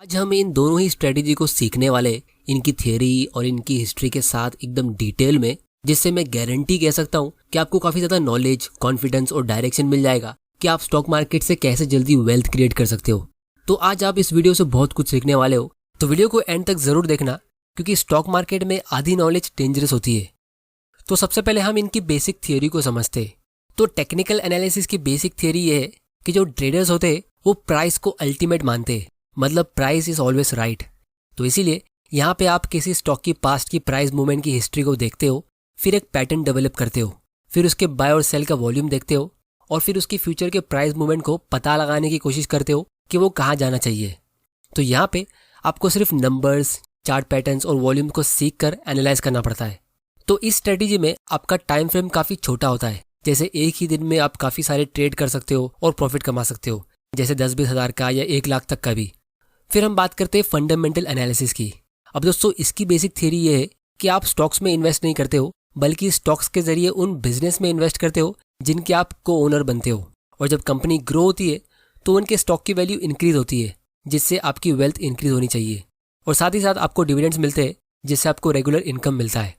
आज हम इन दोनों ही स्ट्रेटेजी को सीखने वाले, इनकी थियरी और इनकी हिस्ट्री के साथ एकदम डिटेल में, जिससे मैं गारंटी कह सकता हूँ कि आपको काफ़ी ज़्यादा नॉलेज, कॉन्फिडेंस और डायरेक्शन मिल जाएगा कि आप स्टॉक मार्केट से कैसे जल्दी वेल्थ क्रिएट कर सकते हो। तो आज आप इस वीडियो से बहुत कुछ सीखने वाले हो, तो वीडियो को एंड तक ज़रूर देखना, क्योंकि स्टॉक मार्केट में आधी नॉलेज डेंजरस होती है। तो सबसे पहले हम इनकी बेसिक थियरी को समझते हैं। तो टेक्निकल एनालिसिस की बेसिक थियरी ये है कि जो ट्रेडर्स होते हैं वो प्राइस को अल्टीमेट मानते हैं, मतलब प्राइस इज ऑलवेज राइट। तो इसीलिए यहाँ पे आप किसी स्टॉक की पास्ट की प्राइस मूवमेंट की हिस्ट्री को देखते हो, फिर एक पैटर्न डेवलप करते हो, फिर उसके बाय और सेल का वॉल्यूम देखते हो, और फिर उसकी फ्यूचर के प्राइस मूवमेंट को पता लगाने की कोशिश करते हो कि वो कहाँ जाना चाहिए। तो यहाँ पे आपको सिर्फ नंबर्स, चार्ट पैटर्न्स और वॉल्यूम को सीख कर एनालाइज करना पड़ता है। तो इस स्ट्रेटेजी में आपका टाइम फ्रेम काफ़ी छोटा होता है, जैसे एक ही दिन में आप काफ़ी सारे ट्रेड कर सकते हो और प्रॉफिट कमा सकते हो, जैसे 10-20 हज़ार का या 1 लाख तक का भी। फिर हम बात करते हैं फंडामेंटल एनालिसिस की। अब दोस्तों, इसकी बेसिक थ्योरी ये है कि आप स्टॉक्स में इन्वेस्ट नहीं करते हो, बल्कि स्टॉक्स के जरिए उन बिजनेस में इन्वेस्ट करते हो जिनके आप को ओनर बनते हो। और जब कंपनी ग्रो होती है तो उनके स्टॉक की वैल्यू इंक्रीज होती है, जिससे आपकी वेल्थ इंक्रीज होनी चाहिए। और साथ ही साथ आपको डिविडेंड्स मिलते हैं, जिससे आपको रेगुलर इनकम मिलता है।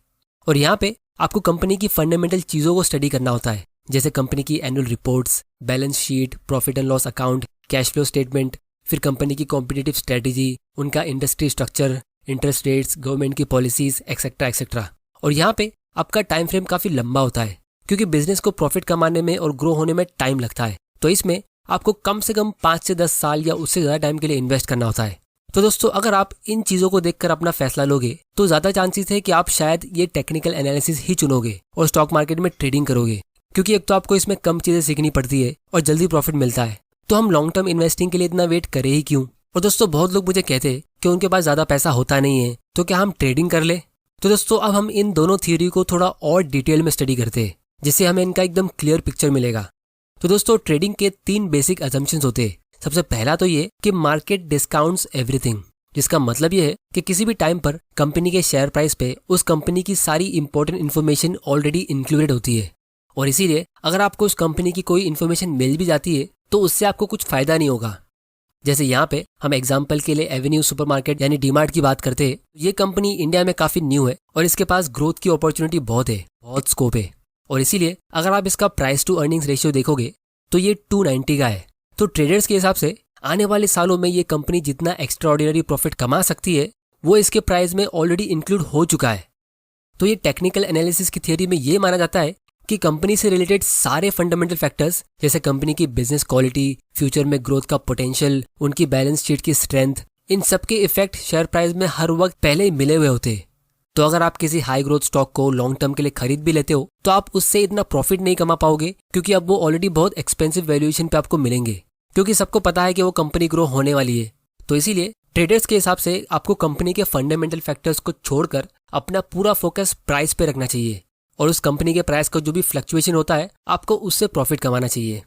और यहाँ पे आपको कंपनी की फंडामेंटल चीज़ों को स्टडी करना होता है, जैसे कंपनी की annual reports, balance sheet, profit and loss account, cash flow statement, फिर कंपनी की कॉम्पिटिटिव स्ट्रेटेजी, उनका industry structure, interest rates, government की पॉलिसीज, एक्सेट्रा एक्सेट्रा। और यहाँ पे आपका टाइम फ्रेम काफ़ी लंबा होता है, क्योंकि बिजनेस को प्रॉफिट कमाने में और ग्रो होने में टाइम लगता है। तो इसमें आपको कम से कम 5 से 10 साल या उससे ज़्यादा टाइम के लिए इन्वेस्ट करना होता है। तो दोस्तों, अगर आप इन चीज़ों को देखकर अपना फैसला लोगे तो ज़्यादा चांसेस है कि आप शायद ये टेक्निकल एनालिसिस ही चुनोगे और स्टॉक मार्केट में ट्रेडिंग करोगे, क्योंकि एक तो आपको इसमें कम चीज़ें सीखनी पड़ती है और जल्दी प्रॉफिट मिलता है। तो हम लॉन्ग टर्म इन्वेस्टिंग के लिए इतना वेट करें ही क्यों? और दोस्तों, बहुत लोग मुझे कहते हैं कि उनके पास ज़्यादा पैसा होता नहीं है, तो क्या हम ट्रेडिंग कर ले? तो दोस्तों, अब हम इन दोनों थ्योरी को थोड़ा और डिटेल में स्टडी करते हैं, जिससे हमें इनका एकदम क्लियर पिक्चर मिलेगा। तो दोस्तों, ट्रेडिंग के 3 बेसिक अजम्पशंस होते हैं। सबसे पहला तो ये कि मार्केट डिस्काउंट्स एवरीथिंग, जिसका मतलब ये है कि किसी भी टाइम पर कंपनी के शेयर प्राइस पे उस कंपनी की सारी इंपॉर्टेंट इन्फॉर्मेशन ऑलरेडी इंक्लूडेड होती है। और इसीलिए अगर आपको उस कंपनी की कोई इन्फॉर्मेशन मिल भी जाती है तो उससे आपको कुछ फायदा नहीं होगा। जैसे यहाँ पे हम एग्जाम्पल के लिए एवेन्यू सुपरमार्केट यानी डीमार्ट की बात करते हैं। ये कंपनी इंडिया में काफ़ी न्यू है और इसके पास ग्रोथ की अपॉर्चुनिटी बहुत है, बहुत स्कोप है। और इसीलिए अगर आप इसका प्राइस टू अर्निंग्स रेशियो देखोगे तो ये 290 का है। तो ट्रेडर्स के हिसाब से आने वाले सालों में ये कंपनी जितना एक्स्ट्रा ऑर्डिनरी प्रॉफिट कमा सकती है वो इसके प्राइस में ऑलरेडी इंक्लूड हो चुका है। तो ये टेक्निकल एनालिसिस की थियरी में ये माना जाता है कि कंपनी से रिलेटेड सारे फंडामेंटल फैक्टर्स, जैसे कंपनी की बिजनेस क्वालिटी, फ्यूचर में ग्रोथ का पोटेंशियल, उनकी बैलेंस शीट की स्ट्रेंथ, इन सब के इफेक्ट शेयर प्राइस में हर वक्त पहले ही मिले हुए होते। तो अगर आप किसी हाई ग्रोथ स्टॉक को लॉन्ग टर्म के लिए खरीद भी लेते हो तो आप उससे इतना प्रॉफिट नहीं कमा पाओगे, क्योंकि अब वो ऑलरेडी बहुत एक्सपेंसिव वैल्यूएशन पे आपको मिलेंगे, क्योंकि सबको पता है कि वो कंपनी ग्रो होने वाली है। तो इसीलिए ट्रेडर्स के हिसाब से आपको कंपनी के फंडामेंटल फैक्टर्स को छोड़कर अपना पूरा फोकस प्राइस पे रखना चाहिए, और उस कंपनी के प्राइस का जो भी फ्लक्चुएशन होता है आपको उससे प्रॉफिट कमाना चाहिए।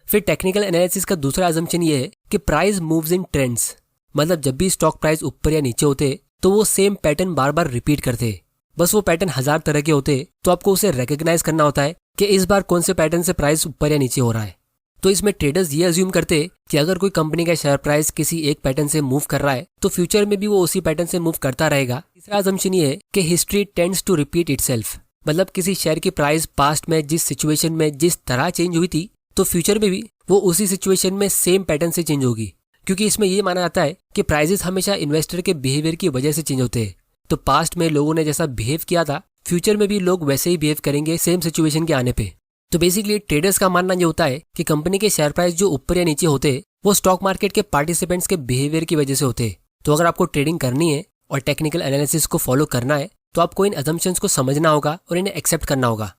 फिर टेक्निकल एनालिसिस का दूसरा अजम्पशन ये है कि प्राइस मूव्स इन ट्रेंड्स, मतलब जब भी स्टॉक प्राइस ऊपर या नीचे होते तो वो सेम पैटर्न बार बार रिपीट करते। बस वो पैटर्न 1000 तरह के होते, तो आपको उसे रिकग्नाइज करना होता है कि इस बार कौन से पैटर्न से प्राइस ऊपर या नीचे हो रहा है। तो इसमें ट्रेडर्स ये अज्यूम करते कि अगर कोई कंपनी का शेयर प्राइस किसी एक पैटर्न से मूव कर रहा है तो फ्यूचर में भी वो उसी पैटर्न से मूव करता रहेगा। तीसरा अजम्पशन ये है कि history tends to repeat itself, मतलब किसी शेयर की प्राइस पास्ट में जिस सिचुएशन में जिस तरह चेंज हुई थी तो फ्यूचर में भी वो उसी सिचुएशन में सेम पैटर्न से चेंज होगी, क्योंकि इसमें ये माना जाता है कि प्राइजेस हमेशा इन्वेस्टर के बिहेवियर की वजह से चेंज होते हैं। तो पास्ट में लोगों ने जैसा बिहेव किया था, फ्यूचर में भी लोग वैसे ही बिहेव करेंगे सेम सिचुएशन के आने पे। तो बेसिकली ट्रेडर्स का मानना ये होता है कि कंपनी के शेयर प्राइस जो ऊपर या नीचे होते वो स्टॉक मार्केट के पार्टिसिपेंट्स के बिहेवियर की वजह से होते। तो अगर आपको ट्रेडिंग करनी है और टेक्निकल एनालिसिस को फॉलो करना है तो आपको इन अजम्पशंस को समझना होगा और इन्हें एक्सेप्ट करना होगा।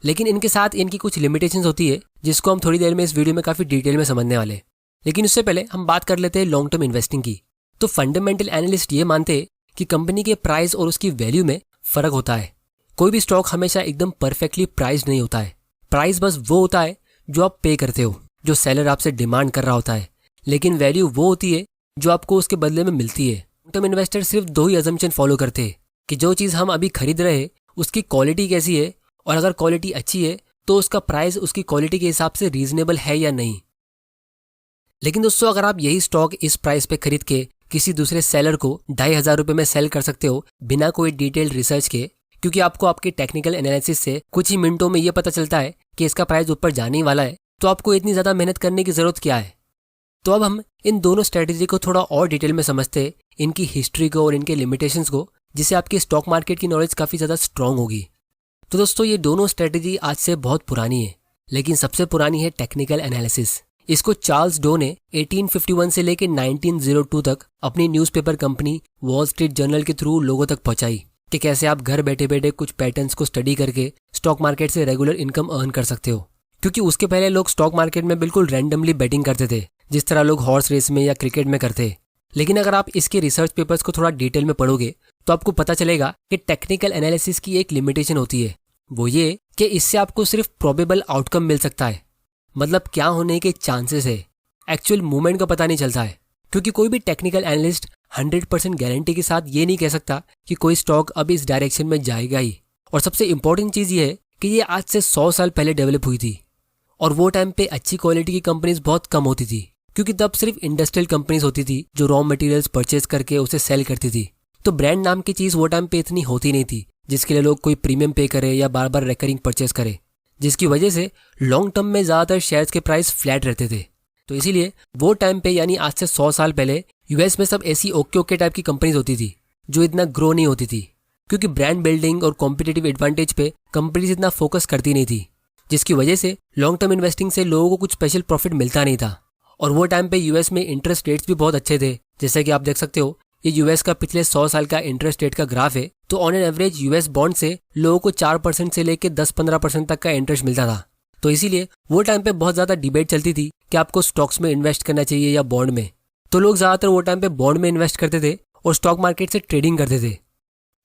लेकिन इनके साथ इनकी कुछ लिमिटेशंस होती है, जिसको हम थोड़ी देर में इस वीडियो में काफ़ी डिटेल में समझने वाले। लेकिन उससे पहले हम बात कर लेते हैं लॉन्ग टर्म इन्वेस्टिंग की। तो फंडामेंटल एनालिस्ट ये मानते हैं कि कंपनी के प्राइस और उसकी वैल्यू में फ़र्क होता है। कोई भी स्टॉक हमेशा एकदम परफेक्टली प्राइस नहीं होता है। प्राइस बस वो होता है जो आप पे करते हो, जो सेलर आपसे डिमांड कर रहा होता है, लेकिन वैल्यू वो होती है जो आपको उसके बदले में मिलती है। लॉन्ग टर्म इन्वेस्टर सिर्फ 2 ही अजम्पशन फॉलो करते हैं कि जो चीज़ हम अभी खरीद रहे हैं उसकी क्वालिटी कैसी है, और अगर क्वालिटी अच्छी है तो उसका प्राइस उसकी क्वालिटी के हिसाब से रीजनेबल है या नहीं। लेकिन दोस्तों, अगर आप यही स्टॉक इस प्राइस पे खरीद के किसी दूसरे सेलर को 2,500 रुपये में सेल कर सकते हो बिना कोई डिटेल्ड रिसर्च के, क्योंकि आपको आपके टेक्निकल एनालिसिस से कुछ ही मिनटों में ये पता चलता है कि इसका प्राइस ऊपर जाने ही वाला है, तो आपको इतनी ज़्यादा मेहनत करने की ज़रूरत क्या है। तो अब हम इन दोनों स्ट्रैटेजी को थोड़ा और डिटेल में समझते हैं, इनकी हिस्ट्री को और इनके लिमिटेशंस को, जिससे आपकी स्टॉक मार्केट की नॉलेज काफ़ी ज़्यादा स्ट्रांग होगी। तो दोस्तों, ये दोनों स्ट्रैटेजी आज से बहुत पुरानी है, लेकिन सबसे पुरानी है टेक्निकल एनालिसिस। इसको चार्ल्स डो ने 1851 से लेकर 1902 तक अपनी newspaper company wall street journal के थ्रू लोगों तक पहुंचाई कि कैसे आप घर बैठे बैठे कुछ पैटर्न्स को स्टडी करके स्टॉक मार्केट से रेगुलर इनकम अर्न कर सकते हो। क्योंकि उसके पहले लोग स्टॉक मार्केट में बिल्कुल रैंडमली बैटिंग करते थे, जिस तरह लोग हॉर्स रेस में या क्रिकेट में करते। लेकिन अगर आप इसके रिसर्च पेपर्स को थोड़ा डिटेल में पढ़ोगे तो आपको पता चलेगा कि टेक्निकल एनालिसिस की एक लिमिटेशन होती है, वो ये कि इससे आपको सिर्फ प्रोबेबल आउटकम मिल सकता है, मतलब क्या होने के चांसेस है, एक्चुअल मूवमेंट का पता नहीं चलता है। क्योंकि कोई भी टेक्निकल एनालिस्ट 100% गारंटी के साथ ये नहीं कह सकता कि कोई स्टॉक अब इस डायरेक्शन में जाएगा ही। और सबसे इंपॉर्टेंट चीज़ ये है कि ये आज से 100 साल पहले डेवलप हुई थी, और वो टाइम पे अच्छी क्वालिटी की कंपनीज बहुत कम होती थी, क्योंकि तब सिर्फ इंडस्ट्रियल कंपनीज होती थी जो रॉ मटेरियल्स परचेज करके उसे सेल करती थी। तो ब्रांड नाम की चीज़ वो टाइम पे इतनी होती नहीं थी जिसके लिए लोग कोई प्रीमियम पे करे या बार बार रिकरिंग परचेज करे, जिसकी वजह से लॉन्ग टर्म में ज़्यादातर शेयर्स के प्राइस फ्लैट रहते थे। तो इसीलिए वो टाइम पे, यानी आज से 100 साल पहले, यूएस में सब ऐसी ओके ओके टाइप की कंपनीज होती थी जो इतना ग्रो नहीं होती थी, क्योंकि ब्रांड बिल्डिंग और कॉम्पिटिटिव एडवांटेज पे कंपनीज इतना फोकस करती नहीं थी, जिसकी वजह से लॉन्ग टर्म इन्वेस्टिंग से लोगों को कुछ स्पेशल प्रॉफिट मिलता नहीं था। और वो टाइम पे यूएस में इंटरेस्ट रेट्स भी बहुत अच्छे थे, जैसे कि आप देख सकते हो ये यूएस का पिछले 100 साल का इंटरेस्ट रेट का ग्राफ है। तो on an average US bond से लोगों को 4% से लेकर 10-15% तक का इंटरेस्ट मिलता था। तो इसीलिए वो टाइम पे बहुत ज़्यादा डिबेट चलती थी कि आपको स्टॉक्स में इन्वेस्ट करना चाहिए या बॉन्ड में। तो लोग ज़्यादातर वो टाइम पे बॉन्ड में इन्वेस्ट करते थे और स्टॉक मार्केट से ट्रेडिंग करते थे।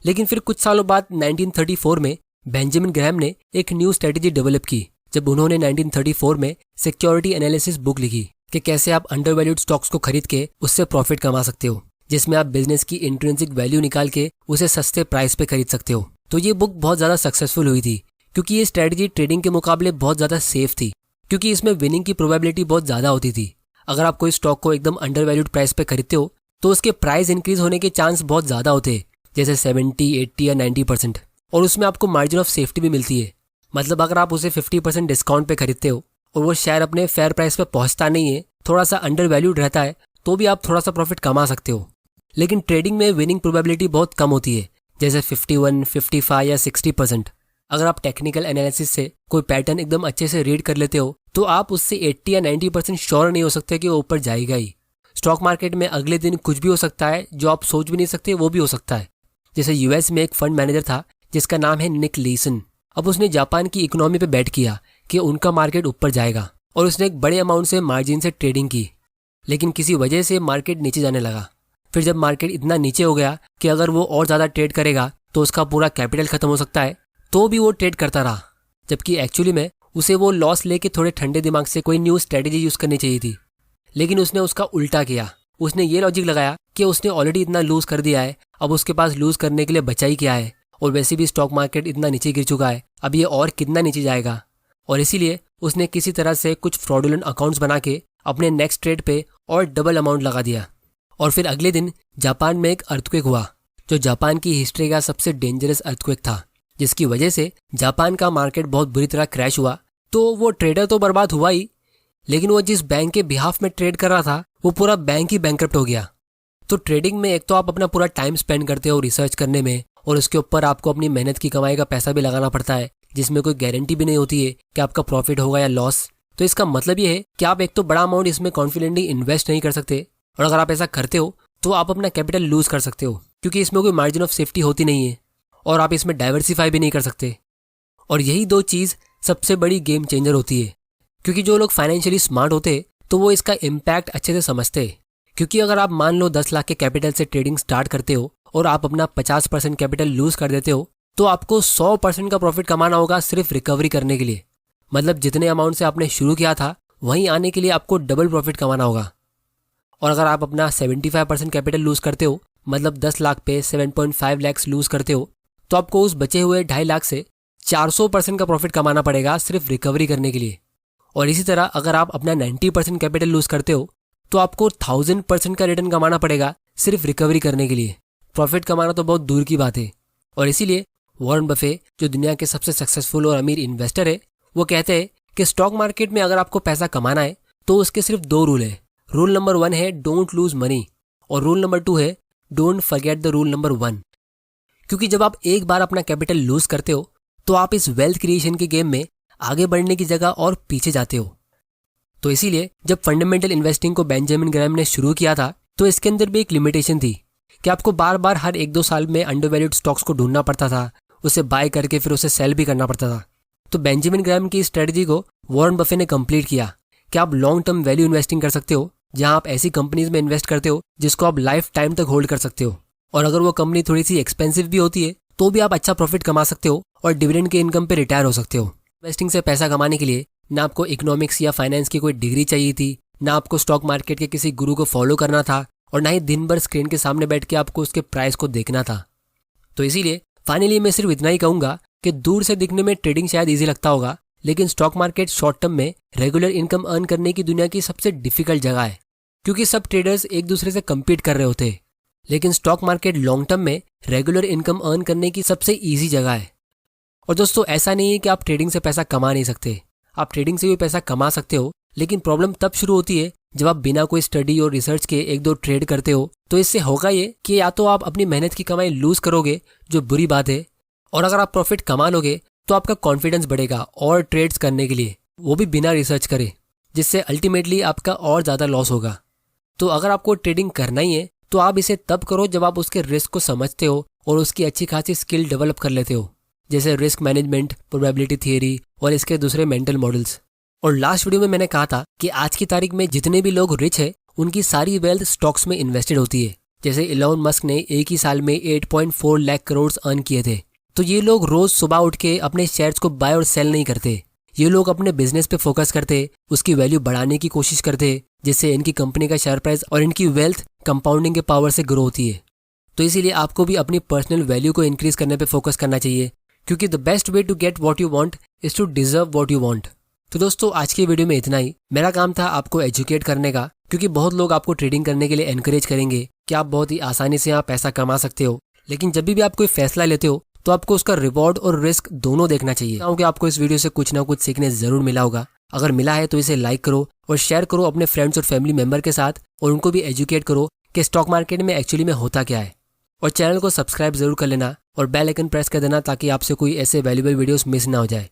लेकिन फिर कुछ सालों बाद 1934 में बेंजामिन ग्रैहम ने एक न्यू स्ट्रेटेजी डेवलप की, जब उन्होंने 1934 में सिक्योरिटी एनालिसिस बुक लिखी कि कैसे आप अंडरवैल्यूड स्टॉक्स को खरीद के उससे प्रॉफिट कमा सकते हो, जिसमें आप बिजनेस की इंट्रिंसिक वैल्यू निकाल के उसे सस्ते प्राइस पे खरीद सकते हो। तो ये बुक बहुत ज़्यादा सक्सेसफुल हुई थी, क्योंकि ये स्ट्रेटजी ट्रेडिंग के मुकाबले बहुत ज़्यादा सेफ थी, क्योंकि इसमें विनिंग की प्रोबेबिलिटी बहुत ज़्यादा होती थी। अगर आप कोई स्टॉक को एकदम अंडरवैल्यूड प्राइस पे खरीदते हो तो उसके प्राइस इंक्रीज होने के चांस बहुत ज़्यादा होते हैं, जैसे 70, 80 या 90%। और उसमें आपको मार्जिन ऑफ सेफ्टी भी मिलती है। मतलब अगर आप उसे 50% डिस्काउंट पे खरीदते हो और वो शेयर अपने फेयर प्राइस पे पहुंचता नहीं है, थोड़ा सा अंडरवैल्यूड रहता है, तो भी आप थोड़ा सा प्रॉफिट कमा सकते हो। लेकिन ट्रेडिंग में विनिंग प्रोबेबिलिटी बहुत कम होती है, जैसे 51, 55 या 60%। अगर आप टेक्निकल एनालिसिस से कोई पैटर्न एकदम अच्छे से रीड कर लेते हो तो आप उससे 80 या 90% श्योर नहीं हो सकते कि वो ऊपर जाएगा ही। स्टॉक मार्केट में अगले दिन कुछ भी हो सकता है, जो आप सोच भी नहीं सकते वो भी हो सकता है। जैसे यूएस में एक फंड मैनेजर था जिसका नाम है निक लीसन। अब उसने जापान की इकोनॉमी पे बेट किया कि उनका मार्केट ऊपर जाएगा, और उसने एक बड़े अमाउंट से मार्जिन से ट्रेडिंग की। लेकिन किसी वजह से मार्केट नीचे जाने लगा। फिर जब मार्केट इतना नीचे हो गया कि अगर वो और ज़्यादा ट्रेड करेगा तो उसका पूरा कैपिटल खत्म हो सकता है, तो भी वो ट्रेड करता रहा, जबकि एक्चुअली में उसे वो लॉस लेके थोड़े ठंडे दिमाग से कोई न्यू स्ट्रेटेजी यूज़ करनी चाहिए थी। लेकिन उसने उसका उल्टा किया। उसने ये लॉजिक लगाया कि उसने ऑलरेडी इतना लूज़ कर दिया है, अब उसके पास लूज़ करने के लिए बचा ही क्या है, और वैसे भी स्टॉक मार्केट इतना नीचे गिर चुका है, अब ये और कितना नीचे जाएगा। और इसीलिए उसने किसी तरह से कुछ फ्रॉडुलेंट अकाउंट्स बना के अपने नेक्स्ट ट्रेड पे और डबल अमाउंट लगा दिया। और फिर अगले दिन जापान में एक अर्थक्वेक हुआ, जो जापान की हिस्ट्री का सबसे डेंजरस अर्थक्वेक था, जिसकी वजह से जापान का मार्केट बहुत बुरी तरह क्रैश हुआ। तो वो ट्रेडर तो बर्बाद हुआ ही, लेकिन वो जिस बैंक के बिहाफ में ट्रेड कर रहा था वो पूरा बैंक ही बैंकरप्ट हो गया। तो ट्रेडिंग में एक तो आप अपना पूरा टाइम स्पेंड करते हो रिसर्च करने में, और उसके ऊपर आपको अपनी मेहनत की कमाई का पैसा भी लगाना पड़ता है, जिसमें कोई गारंटी भी नहीं होती है कि आपका प्रॉफिट होगा या लॉस। तो इसका मतलब ये है कि आप एक तो बड़ा अमाउंट इसमें कॉन्फिडेंटली इन्वेस्ट नहीं कर सकते, और अगर आप ऐसा करते हो तो आप अपना कैपिटल लूज कर सकते हो, क्योंकि इसमें कोई मार्जिन ऑफ सेफ्टी होती नहीं है, और आप इसमें डाइवर्सिफाई भी नहीं कर सकते। और यही दो चीज़ सबसे बड़ी गेम चेंजर होती है, क्योंकि जो लोग फाइनेंशियली स्मार्ट होते तो वो इसका इम्पैक्ट अच्छे से समझते। क्योंकि अगर आप मान लो 10 लाख के कैपिटल से ट्रेडिंग स्टार्ट करते हो और आप अपना 50% कैपिटल लूज कर देते हो, तो आपको 100% का प्रॉफिट कमाना होगा सिर्फ रिकवरी करने के लिए। मतलब जितने अमाउंट से आपने शुरू किया था वहीं आने के लिए आपको डबल प्रॉफिट कमाना होगा। और अगर आप अपना 75% कैपिटल लूज करते हो, मतलब 10 लाख पे 7.5 लाख लूज करते हो, तो आपको उस बचे हुए 2.5 लाख से 400% का प्रॉफिट कमाना पड़ेगा सिर्फ रिकवरी करने के लिए। और इसी तरह अगर आप अपना 90% कैपिटल लूज करते हो तो आपको 1000% का रिटर्न कमाना पड़ेगा सिर्फ रिकवरी करने के लिए। प्रॉफिट कमाना तो बहुत दूर की बात है। और इसीलिए वॉरेन बफे, जो दुनिया के सबसे सक्सेसफुल और अमीर इन्वेस्टर है, वो कहते हैं कि स्टॉक मार्केट में अगर आपको पैसा कमाना है तो उसके सिर्फ 2 रूल है। रूल नंबर 1 है डोंट लूज मनी, और रूल नंबर 2 है don't forget the rule number 1। क्योंकि जब आप एक बार अपना कैपिटल लूज करते हो तो आप इस वेल्थ क्रिएशन के गेम में आगे बढ़ने की जगह और पीछे जाते हो। तो इसीलिए जब फंडामेंटल इन्वेस्टिंग को बेंजामिन ग्राहम ने शुरू किया था तो इसके अंदर भी एक लिमिटेशन थी कि आपको बार बार हर 1-2 साल में अंडरवैल्यूड स्टॉक्स को ढूंढना पड़ता था, उसे बाय करके फिर उसे सेल भी करना पड़ता था। तो बेंजामिन ग्राहम की स्ट्रेटजी को वॉरेन बफे ने कंप्लीट किया कि आप लॉन्ग टर्म वैल्यू इन्वेस्टिंग कर सकते हो, जहां आप ऐसी कंपनीज में इन्वेस्ट करते हो जिसको आप लाइफ टाइम तक होल्ड कर सकते हो, और अगर वो कंपनी थोड़ी सी एक्सपेंसिव भी होती है तो भी आप अच्छा प्रॉफिट कमा सकते हो और डिविडेंड के इनकम पे रिटायर हो सकते हो। इन्वेस्टिंग से पैसा कमाने के लिए ना आपको इकोनॉमिक्स या फाइनेंस की कोई डिग्री चाहिए थी, ना आपको स्टॉक मार्केट के किसी गुरु को फॉलो करना था, और ना ही दिन भर स्क्रीन के सामने बैठ के आपको उसके प्राइस को देखना था। तो इसीलिए फाइनली मैं सिर्फ इतना ही कहूंगा कि दूर से दिखने में ट्रेडिंग शायद इजी लगता होगा, लेकिन स्टॉक मार्केट शॉर्ट टर्म में रेगुलर इनकम अर्न करने की दुनिया की सबसे डिफिकल्ट जगह है, क्योंकि सब ट्रेडर्स एक दूसरे से कम्पीट कर रहे होते हैं। लेकिन स्टॉक मार्केट लॉन्ग टर्म में रेगुलर इनकम अर्न करने की सबसे ईजी जगह है। और दोस्तों, ऐसा नहीं है कि आप ट्रेडिंग से पैसा कमा नहीं सकते, आप ट्रेडिंग से भी पैसा कमा सकते हो, लेकिन प्रॉब्लम तब शुरू होती है जब आप बिना कोई स्टडी और रिसर्च के 1-2 ट्रेड करते हो। तो इससे होगा ये कि या तो आप अपनी मेहनत की कमाई लूज करोगे, जो बुरी बात है, और अगर आप प्रॉफिट कमा लोगे तो आपका कॉन्फिडेंस बढ़ेगा और ट्रेड्स करने के लिए, वो भी बिना रिसर्च करे, जिससे अल्टीमेटली आपका और ज़्यादा लॉस होगा। तो अगर आपको ट्रेडिंग करना ही है तो आप इसे तब करो जब आप उसके रिस्क को समझते हो और उसकी अच्छी खासी स्किल डेवलप कर लेते हो, जैसे रिस्क मैनेजमेंट, प्रोबेबिलिटी थियरी और इसके दूसरे मेंटल मॉडल्स। और लास्ट वीडियो में मैंने कहा था कि आज की तारीख में जितने भी लोग रिच है उनकी सारी वेल्थ स्टॉक्स में इन्वेस्टेड होती है। जैसे इलॉन मस्क ने एक ही साल में 8.4 लाख करोड़ अर्न किए थे। तो ये लोग रोज सुबह उठ के अपने शेयर्स को बाय और सेल नहीं करते, ये लोग अपने बिजनेस पे फोकस करते, उसकी वैल्यू बढ़ाने की कोशिश करते, जिससे इनकी कंपनी का शेयर प्राइस और इनकी वेल्थ कंपाउंडिंग के पावर से ग्रो होती है। तो इसीलिए आपको भी अपनी पर्सनल वैल्यू को इंक्रीज करने पे फोकस करना चाहिए, क्योंकि the best way to get what you want is to deserve what you want. तो दोस्तों, आज की वीडियो में इतना ही। मेरा काम था आपको एजुकेट करने का, क्योंकि बहुत लोग आपको ट्रेडिंग करने के लिए एनकरेज करेंगे कि आप बहुत ही आसानी से यहाँ पैसा कमा सकते हो, लेकिन जब भी आप कोई फैसला लेते हो तो आपको उसका रिवॉर्ड और रिस्क दोनों देखना चाहिए। क्योंकि आपको इस वीडियो से कुछ ना कुछ सीखने जरूर मिला होगा। अगर मिला है तो इसे लाइक करो और शेयर करो अपने फ्रेंड्स और फैमिली मेंबर के साथ, और उनको भी एजुकेट करो कि स्टॉक मार्केट में एक्चुअली में होता क्या है। और चैनल को सब्सक्राइब जरूर कर लेना और बेल आइकन प्रेस कर देना ताकि आपसे कोई ऐसे वैल्यूएबल वीडियोस मिस ना हो जाए।